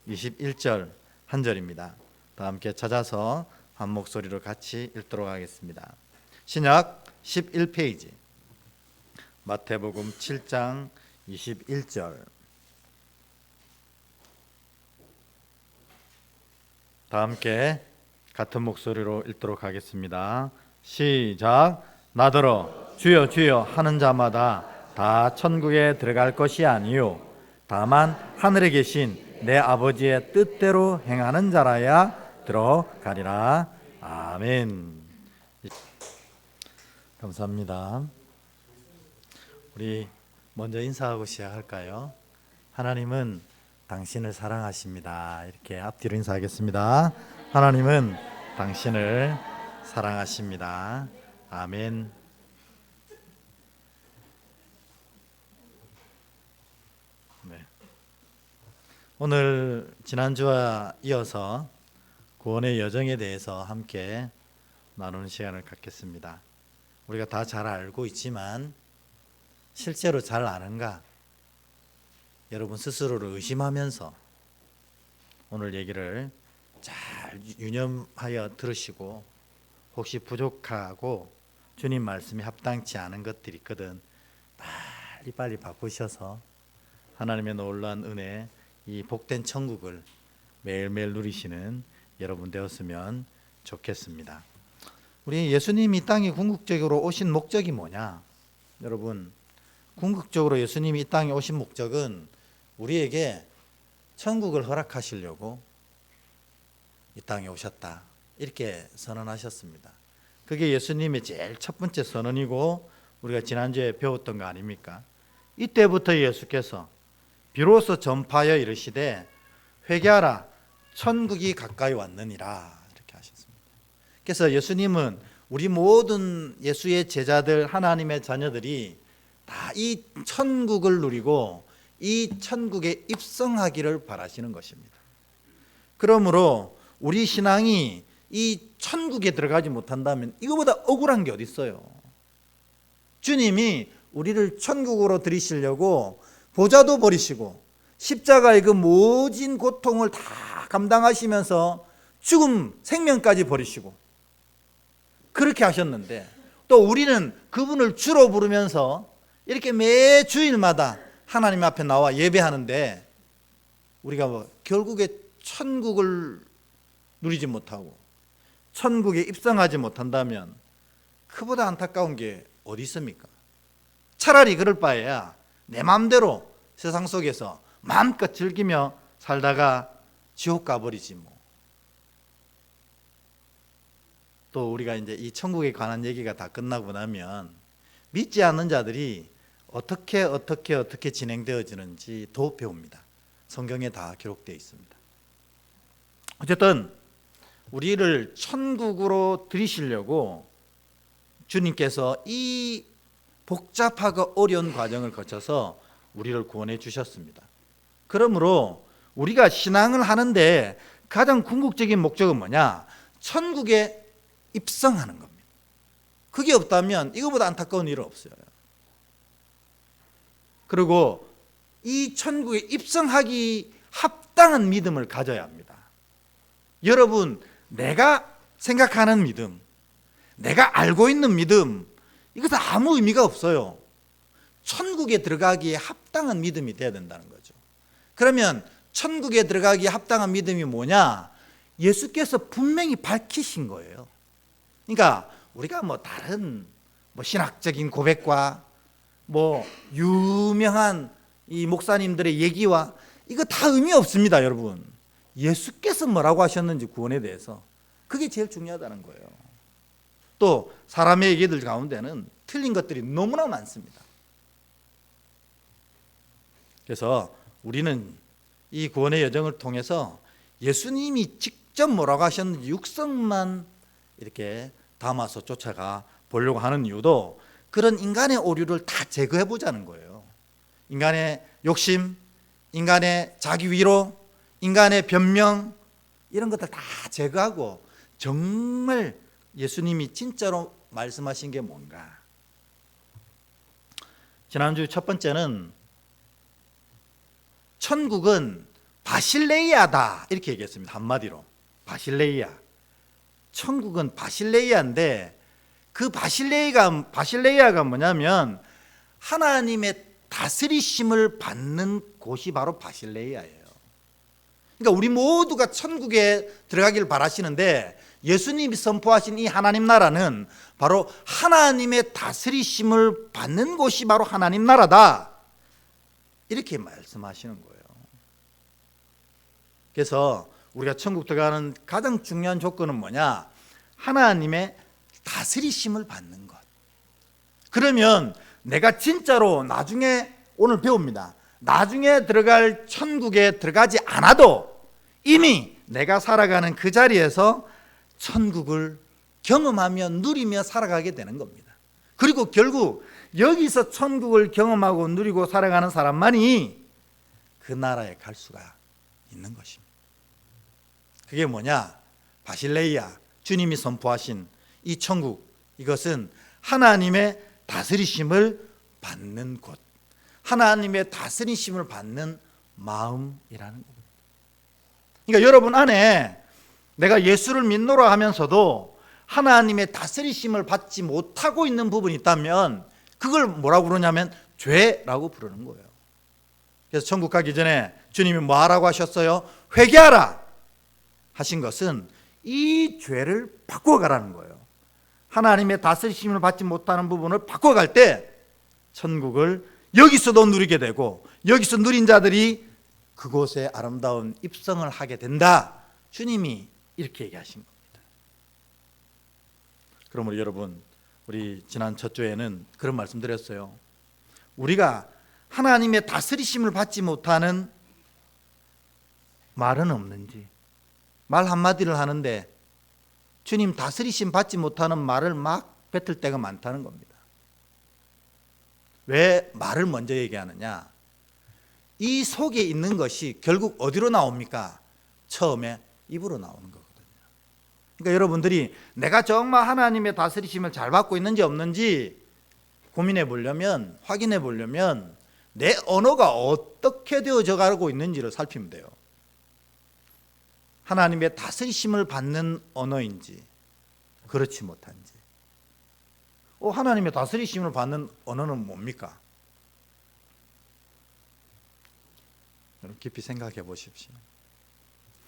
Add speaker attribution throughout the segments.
Speaker 1: 21절 한 절입니다. 다 함께 찾아서 한 목소리로 같이 읽도록 하겠습니다. 신약 11페이지 마태복음 7장 21절. 다 함께 같은 목소리로 읽도록 하겠습니다. 시작. 나더러 주여 주여 하는 자마다 다 천국에 들어갈 것이 아니요 다만 하늘에 계신 내 아버지의 뜻대로 행하는 자라야 들어가리라. 아멘. 감사합니다. 우리 먼저 인사하고 시작할까요? 하나님은 당신을 사랑하십니다. 이렇게 앞뒤로 인사하겠습니다. 하나님은 당신을 사랑하십니다. 아멘. 네. 오늘 지난주와 이어서 구원의 여정에 대해서 함께 나누는 시간을 갖겠습니다. 우리가 다 잘 알고 있지만 실제로 잘 아는가? 여러분 스스로를 의심하면서 오늘 얘기를 잘 유념하여 들으시고 혹시 부족하고 주님 말씀이 합당치 않은 것들이 있거든 빨리 바꾸셔서 하나님의 놀라운 은혜, 이 복된 천국을 매일매일 누리시는 여러분 되었으면 좋겠습니다. 우리 예수님이 이 땅에 궁극적으로 오신 목적이 뭐냐? 여러분, 궁극적으로 예수님이 이 땅에 오신 목적은 우리에게 천국을 허락하시려고 이 땅에 오셨다, 이렇게 선언하셨습니다. 그게 예수님의 제일 첫 번째 선언이고 우리가 지난주에 배웠던 거 아닙니까? 이때부터 예수께서 비로소 전파하여 이르시되 회개하라 천국이 가까이 왔느니라, 이렇게 하셨습니다. 그래서 예수님은 우리 모든 예수의 제자들, 하나님의 자녀들이 다 이 천국을 누리고 이 천국에 입성하기를 바라시는 것입니다. 그러므로 우리 신앙이 이 천국에 들어가지 못한다면 이거보다 억울한 게 어디 있어요? 주님이 우리를 천국으로 들이시려고 보좌도 버리시고 십자가의 그 모진 고통을 다 감당하시면서 죽음, 생명까지 버리시고 그렇게 하셨는데, 또 우리는 그분을 주로 부르면서 이렇게 매 주일마다 하나님 앞에 나와 예배하는데 우리가 결국에 천국을 누리지 못하고 천국에 입성하지 못한다면 그보다 안타까운 게 어디 있습니까? 차라리 그럴 바에야 내 마음대로 세상 속에서 마음껏 즐기며 살다가 지옥 가버리지 뭐. 또 우리가 이제 이 천국에 관한 얘기가 다 끝나고 나면 믿지 않는 자들이 어떻게 진행되어지는지 더 배웁니다. 성경에 다 기록되어 있습니다. 어쨌든 우리를 천국으로 들이시려고 주님께서 이 복잡하고 어려운 과정을 거쳐서 우리를 구원해 주셨습니다. 그러므로 우리가 신앙을 하는데 가장 궁극적인 목적은 뭐냐? 천국에 입성하는 겁니다. 그게 없다면 이거보다 안타까운 일은 없어요. 그리고 이 천국에 입성하기 합당한 믿음을 가져야 합니다. 여러분, 내가 생각하는 믿음, 내가 알고 있는 믿음, 이것은 아무 의미가 없어요. 천국에 들어가기에 합당한 믿음이 돼야 된다는 거죠. 그러면 천국에 들어가기에 합당한 믿음이 뭐냐? 예수께서 분명히 밝히신 거예요. 그러니까 우리가 다른 신학적인 고백과 유명한 이 목사님들의 얘기와 이거 다 의미 없습니다, 여러분. 예수께서 뭐라고 하셨는지 구원에 대해서 그게 제일 중요하다는 거예요. 또 사람의 얘기들 가운데는 틀린 것들이 너무나 많습니다. 그래서 우리는 이 구원의 여정을 통해서 예수님이 직접 뭐라고 하셨는지 육성만 이렇게 담아서 쫓아가 보려고 하는 이유도 그런 인간의 오류를 다 제거해 보자는 거예요. 인간의 욕심, 인간의 자기 위로, 인간의 변명, 이런 것들 다 제거하고 정말 예수님이 진짜로 말씀하신 게 뭔가. 지난주 첫 번째는 천국은 바실레이아다 이렇게 얘기했습니다. 한마디로 바실레이아. 천국은 바실레이아인데 그 바실레이아가 뭐냐면 하나님의 다스리심을 받는 곳이 바로 바실레이아예요. 그러니까 우리 모두가 천국에 들어가기를 바라시는데 예수님이 선포하신 이 하나님 나라는 바로 하나님의 다스리심을 받는 곳이 바로 하나님 나라다 이렇게 말씀하시는 거예요. 그래서 우리가 천국 들어가는 가장 중요한 조건은 뭐냐? 하나님의 다스리심을 받는 것. 그러면 내가 진짜로 나중에 오늘 배웁니다. 나중에 들어갈 천국에 들어가지 않아도 이미 내가 살아가는 그 자리에서 천국을 경험하며 누리며 살아가게 되는 겁니다. 그리고 결국 여기서 천국을 경험하고 누리고 살아가는 사람만이 그 나라에 갈 수가 있는 것입니다. 그게 뭐냐? 바실레이아, 주님이 선포하신 이 천국, 이것은 하나님의 다스리심을 받는 곳, 하나님의 다스리심을 받는 마음이라는 겁니다. 그러니까 여러분 안에 내가 예수를 믿노라 하면서도 하나님의 다스리심을 받지 못하고 있는 부분이 있다면 그걸 뭐라고 부르냐면 죄라고 부르는 거예요. 그래서 천국 가기 전에 주님이 뭐 하라고 하셨어요? 회개하라 하신 것은 이 죄를 바꿔가라는 거예요. 하나님의 다스리심을 받지 못하는 부분을 바꿔갈 때 천국을 여기서도 누리게 되고 여기서 누린 자들이 그곳에 아름다운 입성을 하게 된다. 주님이 이렇게 얘기하신 겁니다. 그러므로 여러분, 우리 지난 첫 주에는 그런 말씀 드렸어요. 우리가 하나님의 다스리심을 받지 못하는 말은 없는지, 말 한마디를 하는데 주님 다스리심 받지 못하는 말을 막 뱉을 때가 많다는 겁니다. 왜 말을 먼저 얘기하느냐? 이 속에 있는 것이 결국 어디로 나옵니까? 처음에 입으로 나오는 거거든요. 그러니까 여러분들이 내가 정말 하나님의 다스리심을 잘 받고 있는지 없는지 고민해 보려면, 확인해 보려면 내 언어가 어떻게 되어져 가고 있는지를 살피면 돼요. 하나님의 다스리심을 받는 언어인지 그렇지 못한지. 하나님의 다스리심을 받는 언어는 뭡니까? 여러분 깊이 생각해 보십시오.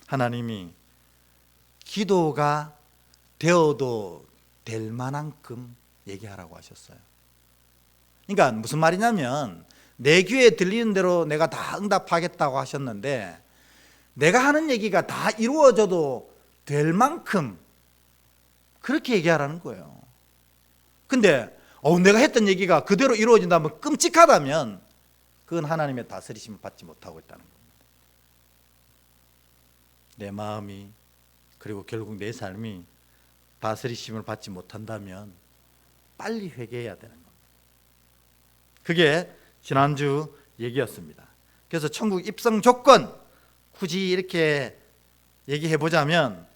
Speaker 1: 하나님이 기도가 되어도 될 만한큼 얘기하라고 하셨어요. 그러니까 무슨 말이냐면 내 귀에 들리는 대로 내가 다 응답하겠다고 하셨는데 내가 하는 얘기가 다 이루어져도 될 만큼 그렇게 얘기하라는 거예요. 근데 내가 했던 얘기가 그대로 이루어진다면 끔찍하다면 그건 하나님의 다스리심을 받지 못하고 있다는 겁니다. 내 마음이 그리고 결국 내 삶이 다스리심을 받지 못한다면 빨리 회개해야 되는 겁니다. 그게 지난주 얘기였습니다. 그래서 천국 입성 조건 굳이 이렇게 얘기해 보자면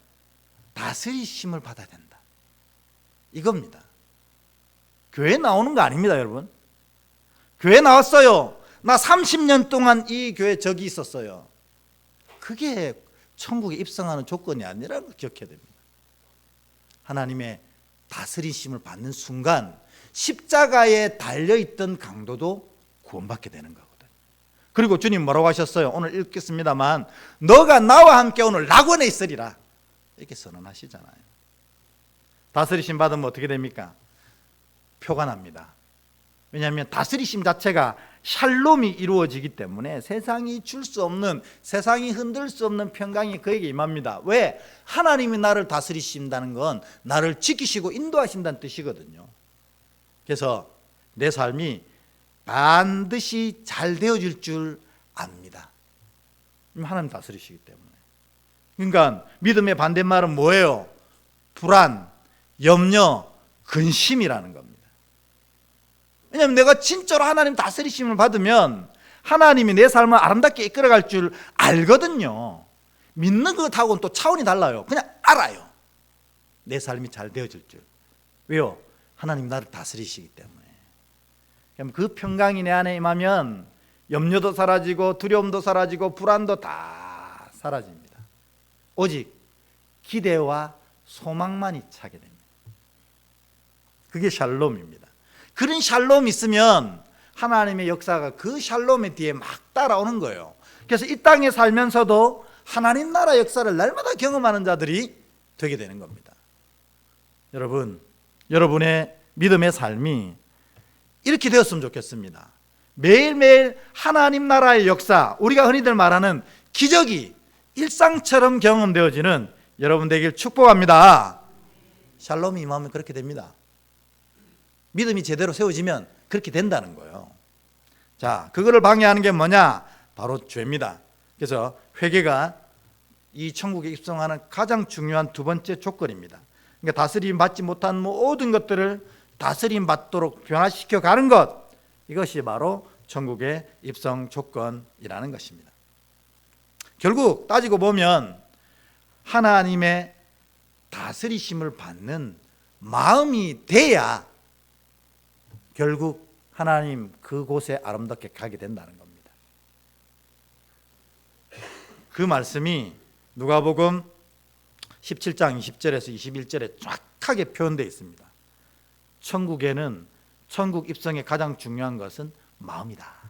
Speaker 1: 다스리심을 받아야 된다. 이겁니다. 교회 나오는 거 아닙니다, 여러분. 교회 나왔어요. 나 30년 동안 이 교회 저기 있었어요. 그게 천국에 입성하는 조건이 아니라는 걸 기억해야 됩니다. 하나님의 다스리심을 받는 순간 십자가에 달려있던 강도도 구원받게 되는 거거든요. 그리고 주님 뭐라고 하셨어요? 오늘 읽겠습니다만 너가 나와 함께 오늘 낙원에 있으리라 이렇게 선언하시잖아요. 다스리심 받으면 어떻게 됩니까? 표가 납니다. 왜냐하면 다스리심 자체가 샬롬이 이루어지기 때문에 세상이 줄 수 없는, 세상이 흔들 수 없는 평강이 그에게 임합니다. 왜? 하나님이 나를 다스리신다는 건 나를 지키시고 인도하신다는 뜻이거든요. 그래서 내 삶이 반드시 잘 되어질 줄 압니다. 하나님 다스리시기 때문에. 그러니까 믿음의 반대말은 뭐예요? 불안, 염려, 근심이라는 겁니다. 왜냐하면 내가 진짜로 하나님 다스리심을 받으면 하나님이 내 삶을 아름답게 이끌어갈 줄 알거든요. 믿는 것하고는 또 차원이 달라요. 그냥 알아요. 내 삶이 잘 되어질 줄. 왜요? 하나님 나를 다스리시기 때문에. 그 평강이 내 안에 임하면 염려도 사라지고 두려움도 사라지고 불안도 다 사라집니다. 오직 기대와 소망만이 차게 됩니다. 그게 샬롬입니다. 그런 샬롬이 있으면 하나님의 역사가 그 샬롬의 뒤에 막 따라오는 거예요. 그래서 이 땅에 살면서도 하나님 나라 역사를 날마다 경험하는 자들이 되게 되는 겁니다. 여러분, 여러분의 믿음의 삶이 이렇게 되었으면 좋겠습니다. 매일매일 하나님 나라의 역사, 우리가 흔히들 말하는 기적이 일상처럼 경험되어지는 여러분 되길 축복합니다. 샬롬이 임하면 그렇게 됩니다. 믿음이 제대로 세워지면 그렇게 된다는 거예요. 자, 그거를 방해하는 게 뭐냐? 바로 죄입니다. 그래서 회개가 이 천국에 입성하는 가장 중요한 두 번째 조건입니다. 그러니까 다스림 받지 못한 모든 것들을 다스림 받도록 변화시켜 가는 것, 이것이 바로 천국의 입성 조건이라는 것입니다. 결국 따지고 보면 하나님의 다스리심을 받는 마음이 돼야 결국 하나님 그곳에 아름답게 가게 된다는 겁니다. 그 말씀이 누가복음 17장 20절에서 21절에 정확하게 표현되어 있습니다. 천국에는 천국 입성의 가장 중요한 것은 마음이다.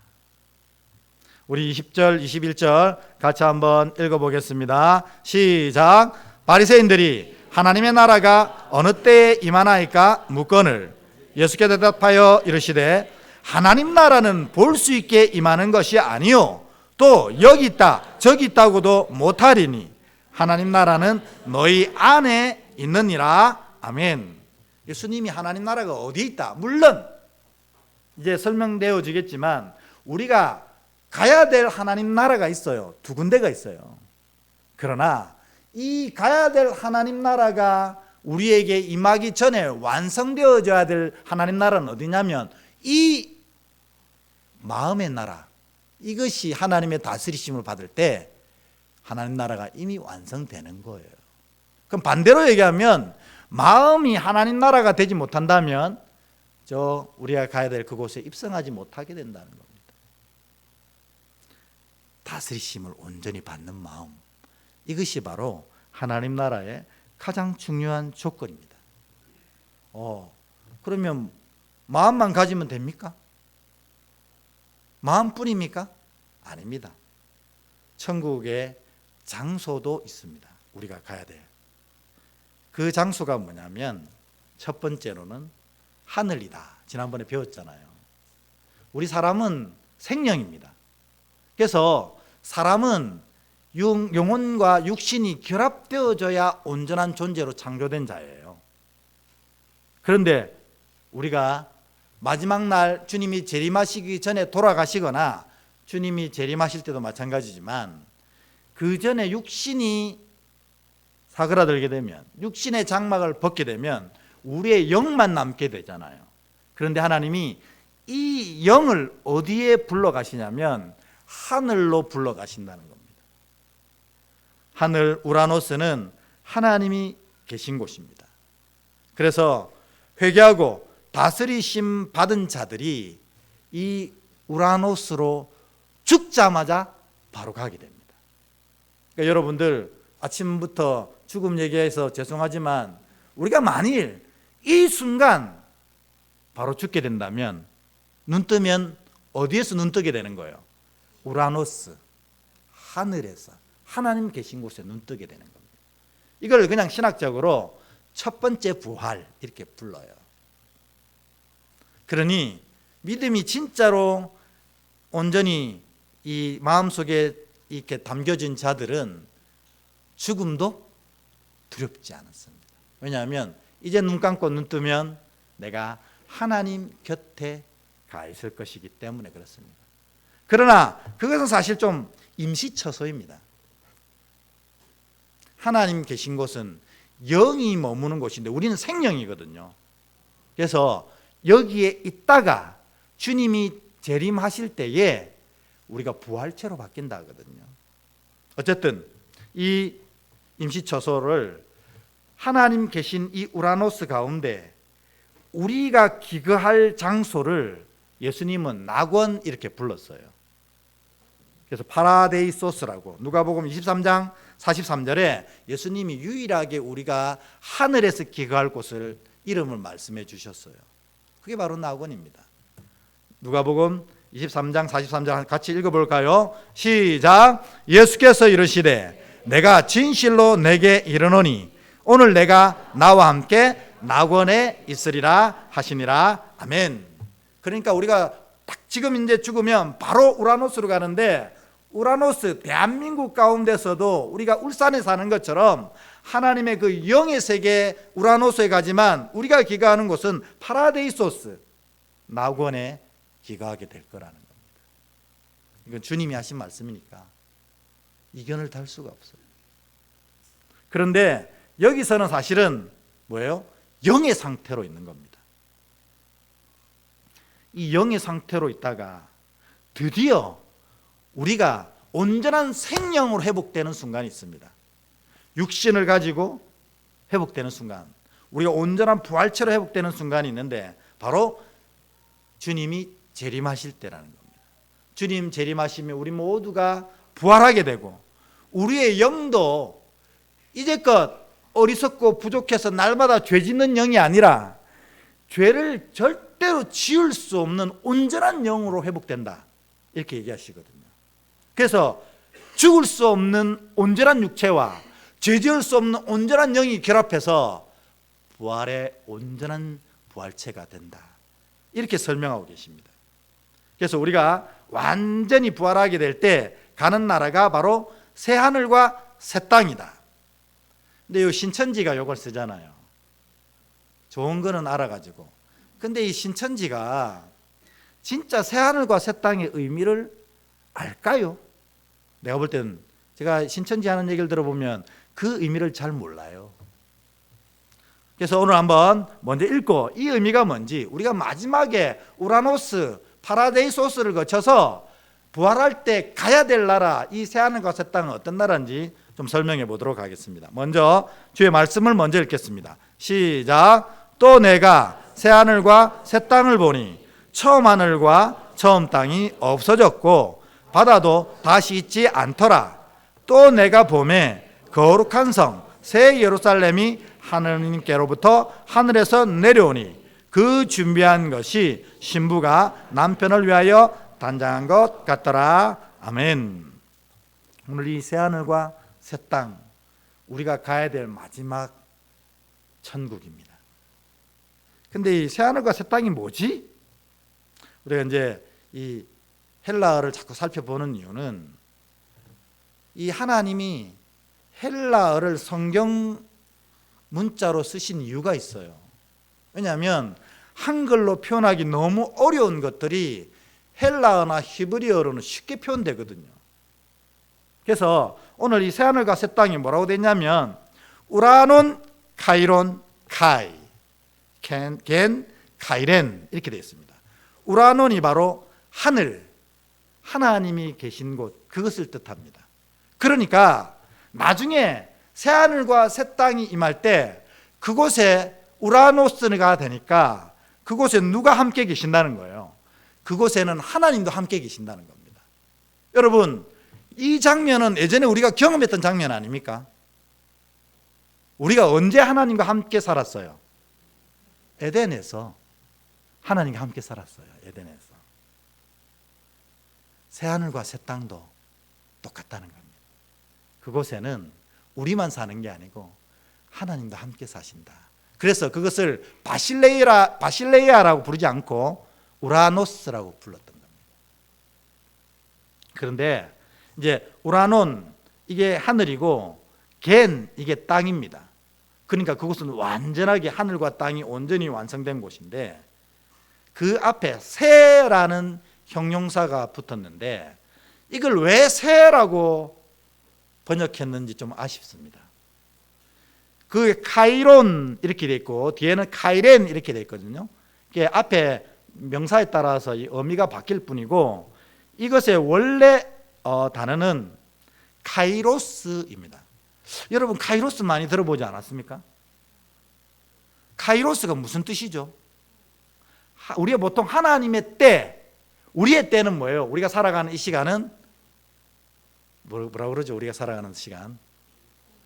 Speaker 1: 우리 20절 21절 같이 한번 읽어보겠습니다. 시작. 바리새인들이 하나님의 나라가 어느 때에 임하나이까 묻거늘 예수께 대답하여 이르시되 하나님 나라는 볼 수 있게 임하는 것이 아니요 또 여기 있다 저기 있다고도 못하리니 하나님 나라는 너희 안에 있느니라. 아멘. 예수님이 하나님 나라가 어디 있다, 물론 이제 설명되어지겠지만 우리가 가야 될 하나님 나라가 있어요. 두 군데가 있어요. 그러나 이 가야 될 하나님 나라가 우리에게 임하기 전에 완성되어져야 될 하나님 나라는 어디냐면 이 마음의 나라, 이것이 하나님의 다스리심을 받을 때 하나님 나라가 이미 완성되는 거예요. 그럼 반대로 얘기하면 마음이 하나님 나라가 되지 못한다면 우리가 가야 될 그곳에 입성하지 못하게 된다는 겁니다. 다스리심을 온전히 받는 마음, 이것이 바로 하나님 나라의 가장 중요한 조건입니다. 그러면 마음만 가지면 됩니까? 마음뿐입니까? 아닙니다. 천국에 장소도 있습니다. 우리가 가야 돼요. 그 장소가 뭐냐면 첫 번째로는 하늘이다. 지난번에 배웠잖아요. 우리 사람은 생명입니다. 그래서 사람은 영혼과 육신이 결합되어져야 온전한 존재로 창조된 자예요. 그런데 우리가 마지막 날 주님이 재림하시기 전에 돌아가시거나 주님이 재림하실 때도 마찬가지지만 그 전에 육신이 사그라들게 되면, 육신의 장막을 벗게 되면 우리의 영만 남게 되잖아요. 그런데 하나님이 이 영을 어디에 불러가시냐면 하늘로 불러가신다는 겁니다. 하늘 우라노스는 하나님이 계신 곳입니다. 그래서 회개하고 다스리심 받은 자들이 이 우라노스로 죽자마자 바로 가게 됩니다. 그러니까 여러분들 아침부터 죽음 얘기해서 죄송하지만 우리가 만일 이 순간 바로 죽게 된다면 눈 뜨면 어디에서 눈 뜨게 되는 거예요? 우라노스, 하늘에서 하나님 계신 곳에 눈 뜨게 되는 겁니다. 이걸 그냥 신학적으로 첫 번째 부활 이렇게 불러요. 그러니 믿음이 진짜로 온전히 이 마음속에 이렇게 담겨진 자들은 죽음도 두렵지 않았습니다. 왜냐하면 이제 눈 감고 눈 뜨면 내가 하나님 곁에 가 있을 것이기 때문에 그렇습니다. 그러나 그것은 사실 좀 임시처소입니다. 하나님 계신 곳은 영이 머무는 곳인데 우리는 생명이거든요. 그래서 여기에 있다가 주님이 재림하실 때에 우리가 부활체로 바뀐다 하거든요. 어쨌든 이 임시처소를 하나님 계신 이 우라노스 가운데 우리가 기거할 장소를 예수님은 낙원 이렇게 불렀어요. 그래서 파라데이소스라고 누가복음 23장 43절에 예수님이 유일하게 우리가 하늘에서 기거할 곳을 이름을 말씀해 주셨어요. 그게 바로 낙원입니다. 누가복음 23장 43절 같이 읽어볼까요? 시작. 예수께서 이르시되 내가 진실로 내게 이르노니 오늘 내가 나와 함께 낙원에 있으리라 하시니라. 아멘. 그러니까 우리가 딱 지금 이제 죽으면 바로 우라노스로 가는데, 우라노스 대한민국 가운데서도 우리가 울산에 사는 것처럼 하나님의 그 영의 세계 우라노스에 가지만 우리가 기거하는 곳은 파라데이소스 낙원에 기거하게 될 거라는 겁니다. 이건 주님이 하신 말씀이니까 이견을 달 수가 없어요. 그런데 여기서는 사실은 뭐예요? 영의 상태로 있는 겁니다. 이 영의 상태로 있다가 드디어 우리가 온전한 생명으로 회복되는 순간이 있습니다. 육신을 가지고 회복되는 순간, 우리가 온전한 부활체로 회복되는 순간이 있는데 바로 주님이 재림하실 때라는 겁니다. 주님 재림하시면 우리 모두가 부활하게 되고 우리의 영도 이제껏 어리석고 부족해서 날마다 죄 짓는 영이 아니라 죄를 절대로 지을 수 없는 온전한 영으로 회복된다, 이렇게 얘기하시거든요. 그래서 죽을 수 없는 온전한 육체와 죄 지을 수 없는 온전한 영이 결합해서 부활의 온전한 부활체가 된다, 이렇게 설명하고 계십니다. 그래서 우리가 완전히 부활하게 될 때 가는 나라가 바로 새 하늘과 새 땅이다. 근데 이 신천지가 이걸 쓰잖아요. 좋은 거는 알아가지고. 근데 이 신천지가 진짜 새 하늘과 새 땅의 의미를 알까요? 내가 볼 때는 제가 신천지 하는 얘기를 들어보면 그 의미를 잘 몰라요. 그래서 오늘 한번 먼저 읽고 이 의미가 뭔지, 우리가 마지막에 우라노스, 파라데이소스를 거쳐서 부활할 때 가야 될 나라, 이 새하늘과 새 땅은 어떤 나라인지 좀 설명해 보도록 하겠습니다. 먼저 주의 말씀을 먼저 읽겠습니다. 시작. 또 내가 새하늘과 새 땅을 보니 처음 하늘과 처음 땅이 없어졌고 바다도 다시 있지 않더라. 또 내가 보매 거룩한 성 새 예루살렘이 하느님께로부터 하늘에서 내려오니 그 준비한 것이 신부가 남편을 위하여 단장한 것 같더라. 아멘. 오늘 이 새하늘과 새 땅, 우리가 가야 될 마지막 천국입니다. 근데 이 새하늘과 새 땅이 뭐지? 우리가 이제 이 헬라어를 자꾸 살펴보는 이유는 이 하나님이 헬라어를 성경 문자로 쓰신 이유가 있어요. 왜냐하면 한글로 표현하기 너무 어려운 것들이 헬라어나 히브리어로는 쉽게 표현되거든요. 그래서 오늘 이 새하늘과 새 땅이 뭐라고 되냐면 우라논, 카이론, 카이, 겐, 카이렌 이렇게 되어 있습니다. 우라논이 바로 하늘, 하나님이 계신 곳, 그것을 뜻합니다. 그러니까 나중에 새하늘과 새 땅이 임할 때 그곳에 우라노스가 되니까 그곳에 누가 함께 계신다는 거예요? 그곳에는 하나님도 함께 계신다는 겁니다. 여러분, 이 장면은 예전에 우리가 경험했던 장면 아닙니까? 우리가 언제 하나님과 함께 살았어요? 에덴에서 하나님과 함께 살았어요. 에덴에서. 새하늘과 새 땅도 똑같다는 겁니다. 그곳에는 우리만 사는 게 아니고 하나님도 함께 사신다. 그래서 그것을 바실레이아라고 부르지 않고 우라노스라고 불렀던 겁니다. 그런데 이제 우라논, 이게 하늘이고 겐, 이게 땅입니다. 그러니까 그곳은 완전하게 하늘과 땅이 온전히 완성된 곳인데 그 앞에 새라는 형용사가 붙었는데 이걸 왜 새라고 번역했는지 좀 아쉽습니다. 그 카이론 이렇게 돼 있고 뒤에는 카이렌 이렇게 돼 있거든요. 이게 앞에 명사에 따라서 이 의미가 바뀔 뿐이고 이것의 원래 단어는 카이로스입니다. 여러분 카이로스 많이 들어보지 않았습니까? 카이로스가 무슨 뜻이죠? 우리가 보통 하나님의 때, 우리의 때는 뭐예요? 우리가 살아가는 이 시간은 뭐라 그러죠? 우리가 살아가는 시간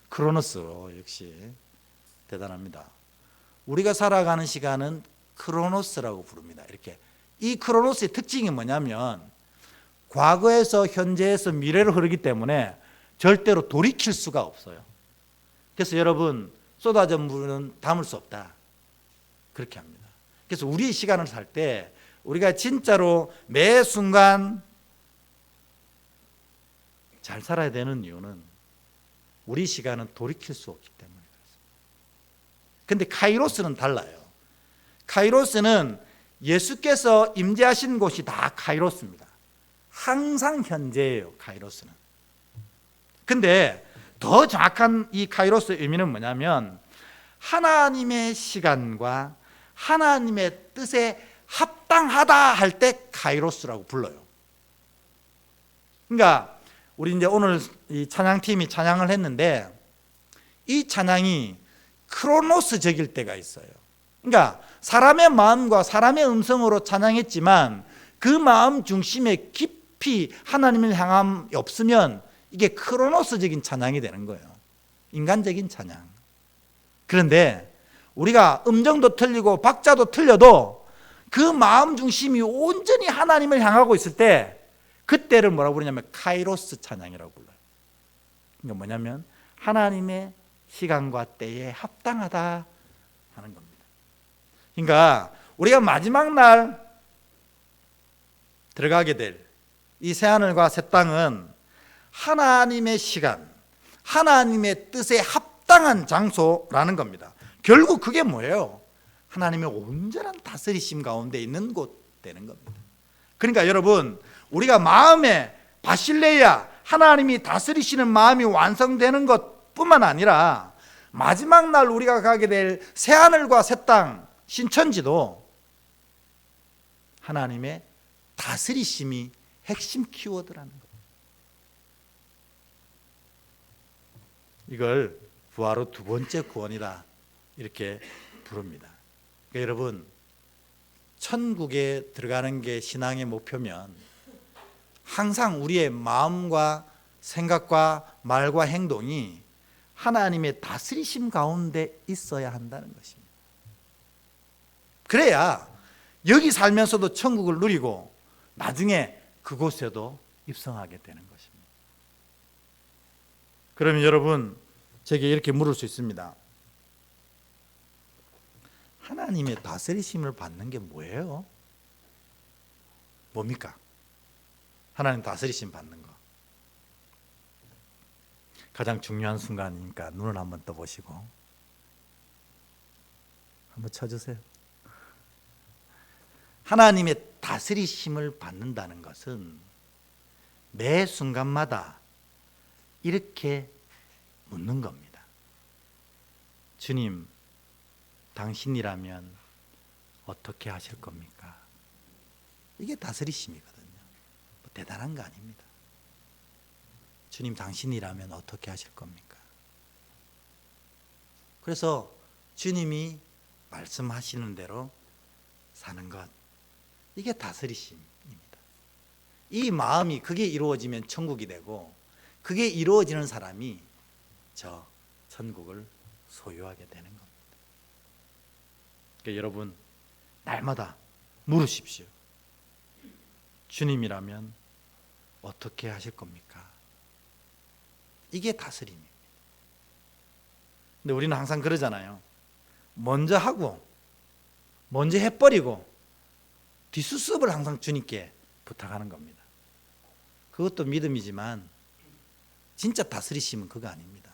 Speaker 1: 크로노스로. 역시 대단합니다. 우리가 살아가는 시간은 크로노스라고 부릅니다. 이렇게 이 크로노스의 특징이 뭐냐면 과거에서 현재에서 미래로 흐르기 때문에 절대로 돌이킬 수가 없어요. 그래서 여러분 쏟아진 물은 담을 수 없다 그렇게 합니다. 그래서 우리의 시간을 살 때 우리가 진짜로 매 순간 잘 살아야 되는 이유는 우리 시간은 돌이킬 수 없기 때문에 그렇습니다. 근데 카이로스는 달라요. 카이로스는 예수께서 임재하신 곳이 다 카이로스입니다. 항상 현재예요, 카이로스는. 근데 더 정확한 이 카이로스의 의미는 뭐냐면 하나님의 시간과 하나님의 뜻에 합당하다 할 때 카이로스라고 불러요. 그러니까 우리 이제 오늘 이 찬양팀이 찬양을 했는데 이 찬양이 크로노스적일 때가 있어요. 그러니까 사람의 마음과 사람의 음성으로 찬양했지만 그 마음 중심에 깊이 하나님을 향함이 없으면 이게 크로노스적인 찬양이 되는 거예요. 인간적인 찬양. 그런데 우리가 음정도 틀리고 박자도 틀려도 그 마음 중심이 온전히 하나님을 향하고 있을 때 그때를 뭐라고 부르냐면 카이로스 찬양이라고 불러요. 그러니까 뭐냐면 하나님의 시간과 때에 합당하다 하는 겁니다. 그러니까 우리가 마지막 날 들어가게 될 이 새하늘과 새 땅은 하나님의 시간, 하나님의 뜻에 합당한 장소라는 겁니다. 결국 그게 뭐예요? 하나님의 온전한 다스리심 가운데 있는 곳 되는 겁니다. 그러니까 여러분 우리가 마음에 바실레야 하나님이 다스리시는 마음이 완성되는 것뿐만 아니라 마지막 날 우리가 가게 될 새하늘과 새 땅 신천지도 하나님의 다스리심이 핵심 키워드라는 겁니다. 이걸 부활후 두 번째 구원이다 이렇게 부릅니다. 그러니까 여러분 천국에 들어가는 게 신앙의 목표면 항상 우리의 마음과 생각과 말과 행동이 하나님의 다스리심 가운데 있어야 한다는 것입니다. 그래야 여기 살면서도 천국을 누리고 나중에 그곳에도 입성하게 되는 것입니다. 그러면 여러분 제게 이렇게 물을 수 있습니다. 하나님의 다스리심을 받는 게 뭐예요? 뭡니까? 하나님 다스리심 받는 거. 가장 중요한 순간이니까 눈을 한번 떠보시고 한번 쳐주세요. 하나님의 다스리심을 받는다는 것은 매 순간마다 이렇게 묻는 겁니다. 주님, 당신이라면 어떻게 하실 겁니까? 이게 다스리심이거든요. 뭐 대단한 거 아닙니다. 주님, 당신이라면 어떻게 하실 겁니까? 그래서 주님이 말씀하시는 대로 사는 것, 이게 다스리심입니다. 이 마음이 그게 이루어지면 천국이 되고 그게 이루어지는 사람이 저 천국을 소유하게 되는 겁니다. 그러니까 여러분 날마다 물으십시오. 주님이라면 어떻게 하실 겁니까? 이게 다스림입니다. 근데 우리는 항상 그러잖아요. 먼저 하고 먼저 해버리고 뒷수습을 항상 주님께 부탁하는 겁니다. 그것도 믿음이지만 진짜 다스리심은 그거 아닙니다.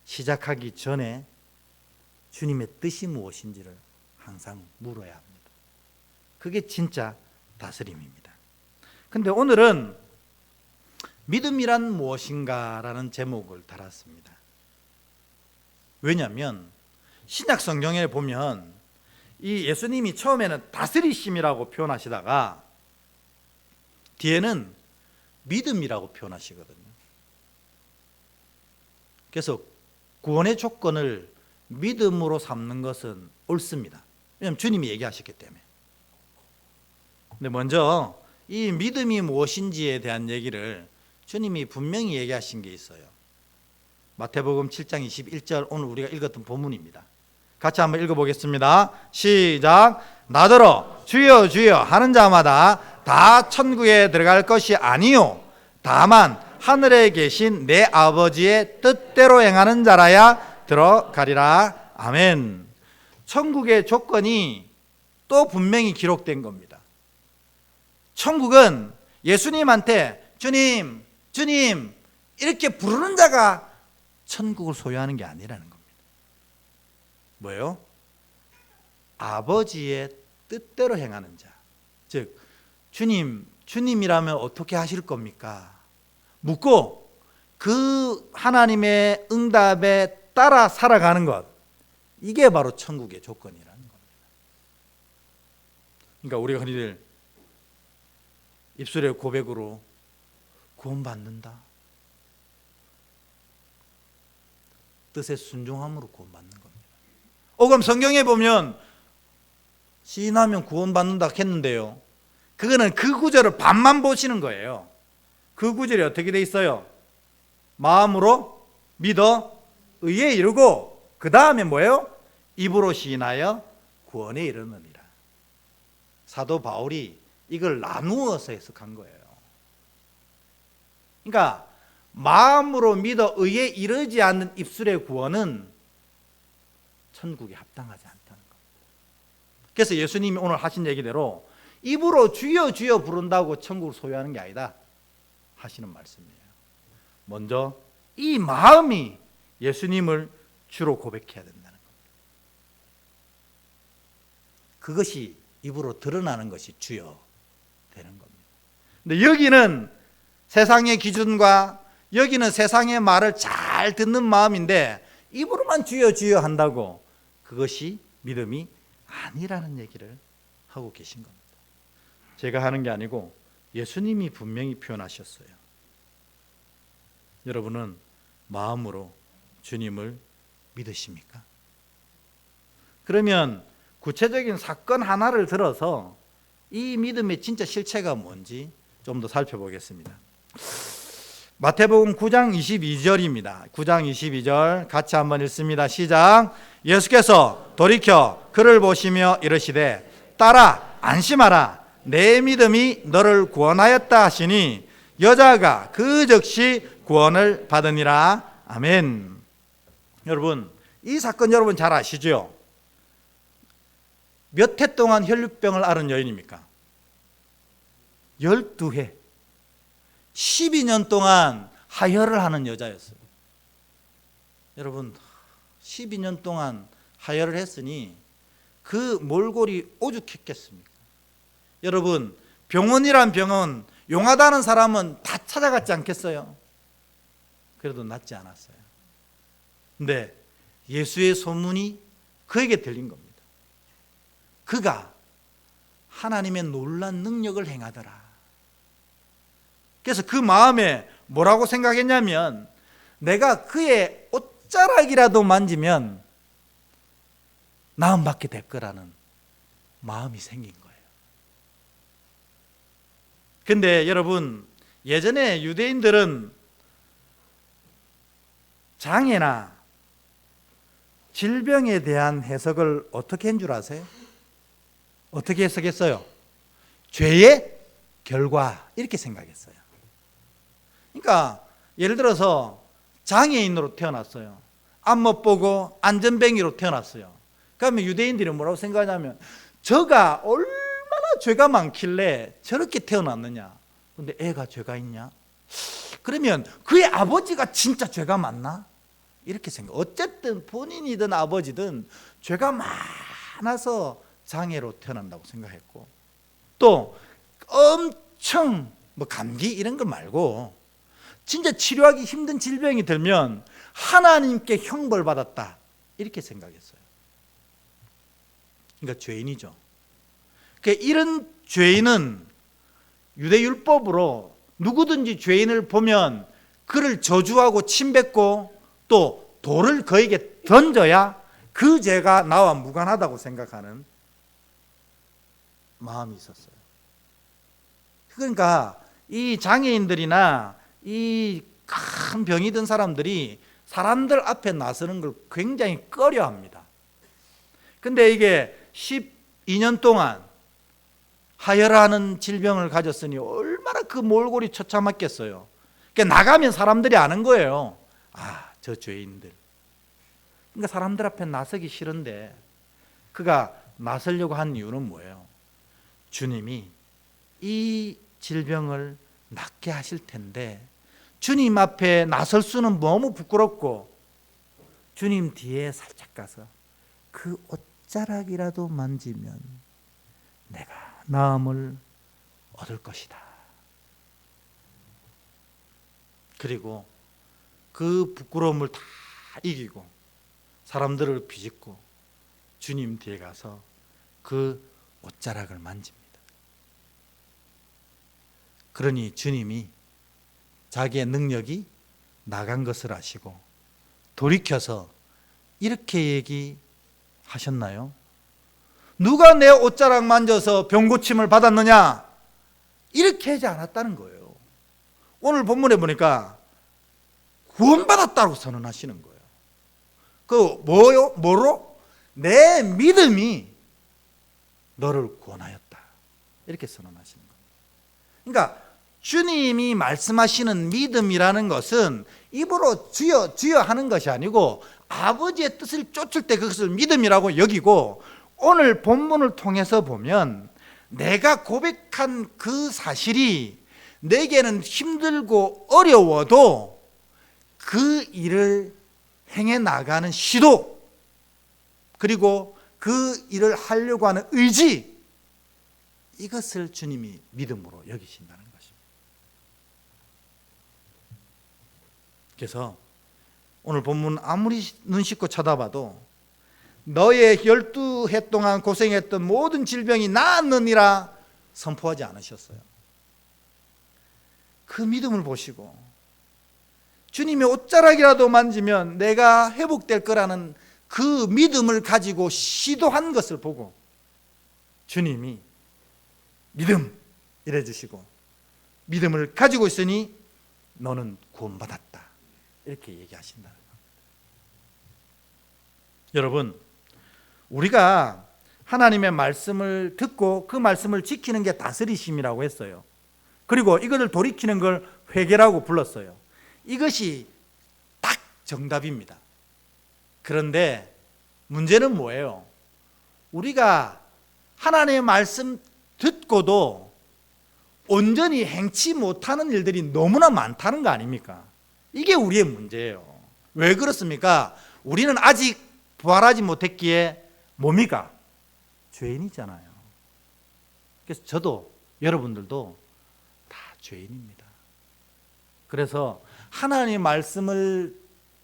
Speaker 1: 시작하기 전에 주님의 뜻이 무엇인지를 항상 물어야 합니다. 그게 진짜 다스림입니다. 근데 오늘은 믿음이란 무엇인가라는 제목을 달았습니다. 왜냐하면 신약 성경에 보면 이 예수님이 처음에는 다스리심이라고 표현하시다가 뒤에는 믿음이라고 표현하시거든요. 그래서 구원의 조건을 믿음으로 삼는 것은 옳습니다. 왜냐하면 주님이 얘기하셨기 때문에. 근데 먼저 이 믿음이 무엇인지에 대한 얘기를 주님이 분명히 얘기하신 게 있어요. 마태복음 7장 21절, 오늘 우리가 읽었던 본문입니다. 같이 한번 읽어보겠습니다. 시작. 나더러 주여 주여 하는 자마다 다 천국에 들어갈 것이 아니요 다만 하늘에 계신 내 아버지의 뜻대로 행하는 자라야 들어가리라. 아멘. 천국의 조건이 또 분명히 기록된 겁니다. 천국은 예수님한테 주님, 주님 이렇게 부르는 자가 천국을 소유하는 게 아니라는 겁니다. 뭐예요? 아버지의 뜻대로 행하는 자. 즉 주님, 주님이라면 어떻게 하실 겁니까? 묻고 그 하나님의 응답에 따라 살아가는 것, 이게 바로 천국의 조건이라는 겁니다. 그러니까 우리가 흔히들 입술의 고백으로 구원받는다, 뜻에 순종함으로 구원받는 겁니다. 그럼 성경에 보면 시인하면 구원받는다 했는데요, 그거는 그 구절을 반만 보시는 거예요. 그 구절이 어떻게 돼 있어요? 마음으로 믿어 의에 이르고 그 다음에 뭐예요? 입으로 시인하여 구원에 이르느니라. 사도 바울이 이걸 나누어서 해석한 거예요. 그러니까 마음으로 믿어 의에 이르지 않는 입술의 구원은 천국에 합당하지 않다는 겁니다. 그래서 예수님이 오늘 하신 얘기대로 입으로 주여 주여 부른다고 천국을 소유하는 게 아니다 하시는 말씀이에요. 먼저 이 마음이 예수님을 주로 고백해야 된다는 겁니다. 그것이 입으로 드러나는 것이 주여 되는 겁니다. 근데 여기는 세상의 기준과 여기는 세상의 말을 잘 듣는 마음인데 입으로만 주여 주여 한다고 그것이 믿음이 아니라는 얘기를 하고 계신 겁니다. 제가 하는 게 아니고 예수님이 분명히 표현하셨어요. 여러분은 마음으로 주님을 믿으십니까? 그러면 구체적인 사건 하나를 들어서 이 믿음의 진짜 실체가 뭔지 좀 더 살펴보겠습니다. 마태복음 9장 22절입니다. 9장 22절 같이 한번 읽습니다. 시작. 예수께서 돌이켜 그를 보시며 이르시되 딸아 안심하라 내 믿음이 너를 구원하였다 하시니 여자가 그 즉시 구원을 받으니라. 아멘. 여러분 이 사건 여러분 잘 아시죠? 몇 해 동안 혈류병을 앓은 여인입니까? 12해 12년 동안 하혈을 하는 여자였어요. 여러분 12년 동안 하혈을 했으니 그 몰골이 오죽했겠습니까? 여러분 병원이란 병원 용하다는 사람은 다 찾아갔지 않겠어요? 그래도 낫지 않았어요. 근데 예수의 소문이 그에게 들린 겁니다. 그가 하나님의 놀라운 능력을 행하더라. 그래서 그 마음에 뭐라고 생각했냐면 내가 그의 옷자락이라도 만지면 나음받게 될 거라는 마음이 생긴 거예요. 근데 여러분 예전에 유대인들은 장애나 질병에 대한 해석을 어떻게 한 줄 아세요? 어떻게 해석했어요? 죄의 결과 이렇게 생각했어요. 그러니까 예를 들어서 장애인으로 태어났어요. 앞 못 보고 안전뱅이로 태어났어요. 그러면 유대인들이 뭐라고 생각하냐면 저가 얼마나 죄가 많길래 저렇게 태어났느냐. 근데 애가 죄가 있냐? 그러면 그의 아버지가 진짜 죄가 많나? 이렇게 생각. 어쨌든 본인이든 아버지든 죄가 많아서 장애로 태어난다고 생각했고, 또 엄청 뭐 감기 이런 거 말고 진짜 치료하기 힘든 질병이 들면 하나님께 형벌 받았다 이렇게 생각했어요. 그러니까 죄인이죠. 그러니까 이런 죄인은 유대율법으로 누구든지 죄인을 보면 그를 저주하고 침뱉고 또 돌을 그에게 던져야 그 죄가 나와 무관하다고 생각하는 마음이 있었어요. 그러니까 이 장애인들이나 이 큰 병이 든 사람들이 사람들 앞에 나서는 걸 굉장히 꺼려합니다. 근데 이게 12년 동안 하혈하는 질병을 가졌으니 얼마나 그 몰골이 처참했겠어요. 그러니까 나가면 사람들이 아는 거예요. 아, 저 죄인들. 그러니까 사람들 앞에 나서기 싫은데 그가 나서려고 한 이유는 뭐예요? 주님이 이 질병을 낫게 하실 텐데 주님 앞에 나설 수는 너무 부끄럽고 주님 뒤에 살짝 가서 그 옷자락이라도 만지면 내가 나음을 얻을 것이다. 그리고 그 부끄러움을 다 이기고 사람들을 비집고 주님 뒤에 가서 그 옷자락을 만집니다. 그러니 주님이 자기의 능력이 나간 것을 아시고 돌이켜서 이렇게 얘기하셨나요? 누가 내 옷자락 만져서 병 고침을 받았느냐? 이렇게 하지 않았다는 거예요. 오늘 본문에 보니까 구원받았다고 선언하시는 거예요. 그 뭐로? 내 믿음이 너를 구원하였다. 이렇게 선언하시는 겁니다. 그러니까 주님이 말씀하시는 믿음이라는 것은 입으로 주여 주여 하는 것이 아니고 아버지의 뜻을 쫓을 때 그것을 믿음이라고 여기고, 오늘 본문을 통해서 보면 내가 고백한 그 사실이 내게는 힘들고 어려워도 그 일을 행해 나가는 시도, 그리고 그 일을 하려고 하는 의지, 이것을 주님이 믿음으로 여기신다는 것입니다. 그래서 오늘 본문 아무리 눈 씻고 쳐다봐도 너의 12해 동안 고생했던 모든 질병이 나았느니라 선포하지 않으셨어요. 그 믿음을 보시고 주님의 옷자락이라도 만지면 내가 회복될 거라는 그 믿음을 가지고 시도한 것을 보고 주님이 믿음 이래 주시고, 믿음을 가지고 있으니 너는 구원받았다, 이렇게 얘기하신다는 겁니다. 여러분, 우리가 하나님의 말씀을 듣고 그 말씀을 지키는 게 다스리심이라고 했어요. 그리고 이것을 돌이키는 걸 회개라고 불렀어요. 이것이 딱 정답입니다. 그런데 문제는 뭐예요? 우리가 하나님의 말씀 듣고도 온전히 행치 못하는 일들이 너무나 많다는 거 아닙니까? 이게 우리의 문제예요. 왜 그렇습니까? 우리는 아직 부활하지 못했기에 뭡니까? 죄인이잖아요. 그래서 저도 여러분들도 다 죄인입니다. 그래서 하나님의 말씀을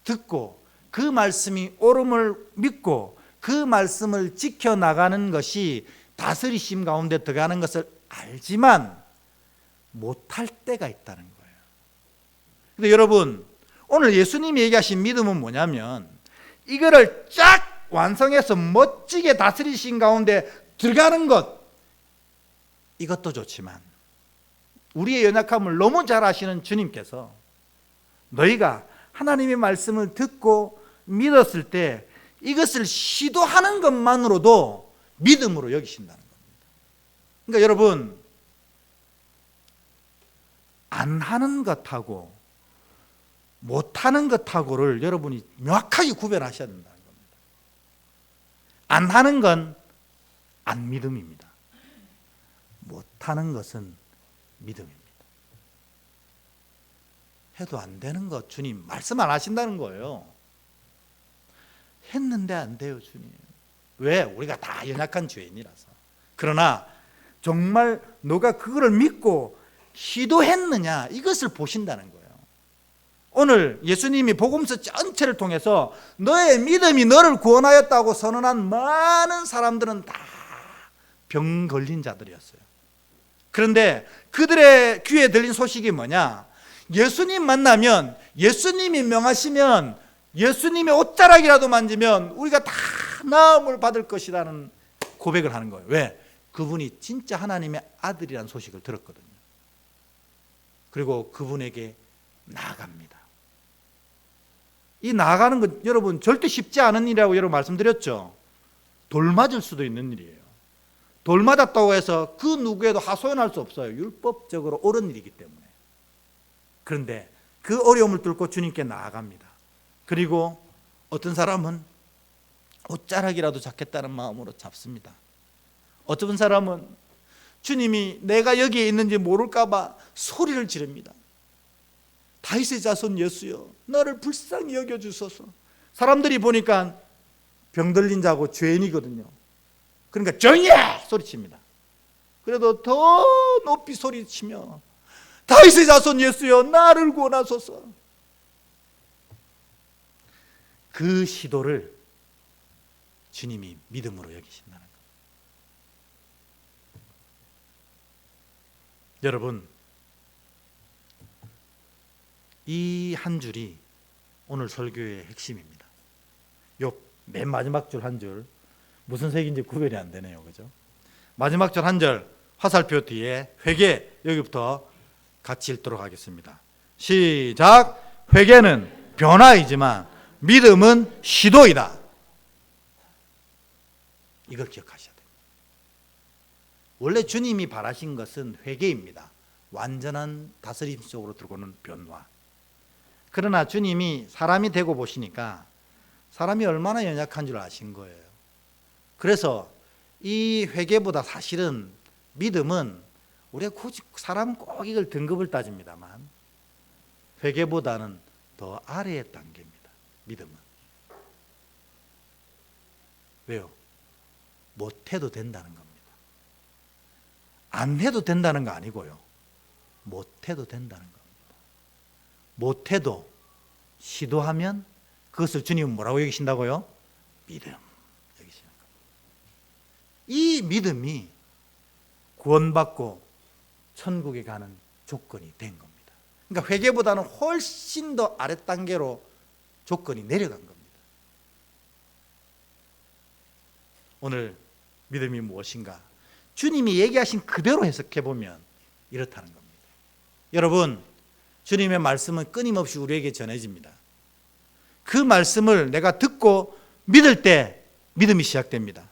Speaker 1: 듣고 그 말씀이 옳음을 믿고 그 말씀을 지켜나가는 것이 다스리심 가운데 들어가는 것을 알지만 못할 때가 있다는 거예요. 근데 여러분, 오늘 예수님이 얘기하신 믿음은 뭐냐면 이거를 쫙 완성해서 멋지게 다스리신 가운데 들어가는 것, 이것도 좋지만 우리의 연약함을 너무 잘 아시는 주님께서 너희가 하나님의 말씀을 듣고 믿었을 때 이것을 시도하는 것만으로도 믿음으로 여기신다는 겁니다. 그러니까 여러분, 안 하는 것하고 못하는 것하고를 여러분이 명확하게 구별하셔야 된다는 겁니다. 안 하는 건 안 믿음입니다. 못하는 것은 믿음입니다. 해도 안 되는 것 주님 말씀 안 하신다는 거예요. 했는데 안 돼요, 주님. 왜? 우리가 다 연약한 죄인이라서. 그러나 정말 너가 그거를 믿고 시도했느냐, 이것을 보신다는 거예요. 오늘 예수님이 복음서 전체를 통해서 너의 믿음이 너를 구원하였다고 선언한 많은 사람들은 다 병 걸린 자들이었어요. 그런데 그들의 귀에 들린 소식이 뭐냐? 예수님 만나면, 예수님이 명하시면, 예수님의 옷자락이라도 만지면 우리가 다 나음을 받을 것이라는 고백을 하는 거예요. 왜? 그분이 진짜 하나님의 아들이라는 소식을 들었거든요. 그리고 그분에게 나아갑니다. 이 나아가는 것 여러분 절대 쉽지 않은 일이라고 여러분 말씀드렸죠. 돌 맞을 수도 있는 일이에요. 돌 맞았다고 해서 그 누구에도 하소연할 수 없어요. 율법적으로 옳은 일이기 때문에. 그런데 그 어려움을 뚫고 주님께 나아갑니다. 그리고 어떤 사람은 옷자락이라도 잡겠다는 마음으로 잡습니다. 어떤 사람은 주님이 내가 여기에 있는지 모를까 봐 소리를 지릅니다. 다윗의 자손 예수여, 나를 불쌍히 여겨주소서. 사람들이 보니까 병들린 자고 죄인이거든요. 그러니까 조용히 해! 소리칩니다. 그래도 더 높이 소리치며 다윗의 자손 예수여, 나를 구원하소서. 그 시도를 주님이 믿음으로 여기신다는 것. 여러분, 이 한 줄이 오늘 설교의 핵심입니다. 요 맨 마지막 줄 한 줄, 무슨 색인지 구별이 안 되네요, 그죠? 마지막 줄 한 절 화살표 뒤에 회개, 여기부터 같이 읽도록 하겠습니다. 시작. 회개는 변화이지만 믿음은 시도이다. 이걸 기억하셔야 돼요. 원래 주님이 바라신 것은 회개입니다. 완전한 다스림 속으로 들어오는 변화. 그러나 주님이 사람이 되고 보시니까 사람이 얼마나 연약한 줄 아신 거예요. 그래서 이 회개보다 사실은 믿음은 우리가 굳이 사람 꼭 이걸 등급을 따집니다만 회개보다는 더 아래의 단계입니다. 믿음은. 왜요? 못해도 된다는 겁니다. 안 해도 된다는 거 아니고요. 못해도 된다는 겁니다. 못해도 시도하면 그것을 주님은 뭐라고 여기신다고요? 믿음 여기시는 겁니다. 이 믿음이 구원받고 천국에 가는 조건이 된 겁니다. 그러니까 회개보다는 훨씬 더 아랫단계로 조건이 내려간 겁니다. 오늘 믿음이 무엇인가? 주님이 얘기하신 그대로 해석해 보면 이렇다는 겁니다. 여러분, 주님의 말씀은 끊임없이 우리에게 전해집니다. 그 말씀을 내가 듣고 믿을 때 믿음이 시작됩니다.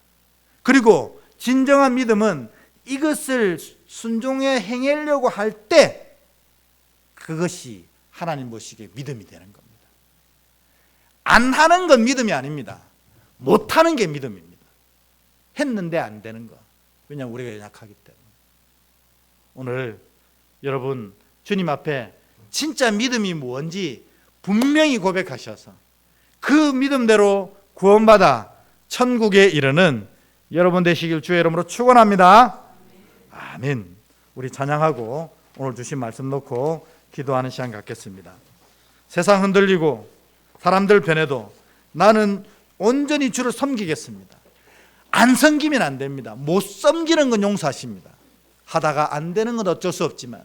Speaker 1: 그리고 진정한 믿음은 이것을 순종해 행하려고 할 때 그것이 하나님 보시기에 믿음이 되는 겁니다. 안 하는 건 믿음이 아닙니다. 못 하는 게 믿음입니다. 했는데 안 되는 거. 왜냐하면 우리가 연약하기 때문에. 오늘 여러분 주님 앞에 진짜 믿음이 뭔지 분명히 고백하셔서 그 믿음대로 구원받아 천국에 이르는 여러분 되시길 주의 이름으로 축원합니다. 아멘. 우리 찬양하고 오늘 주신 말씀 놓고 기도하는 시간 갖겠습니다. 세상 흔들리고 사람들 변해도 나는 온전히 주를 섬기겠습니다. 안 섬기면 안 됩니다. 못 섬기는 건 용서하십니다. 하다가 안 되는 건 어쩔 수 없지만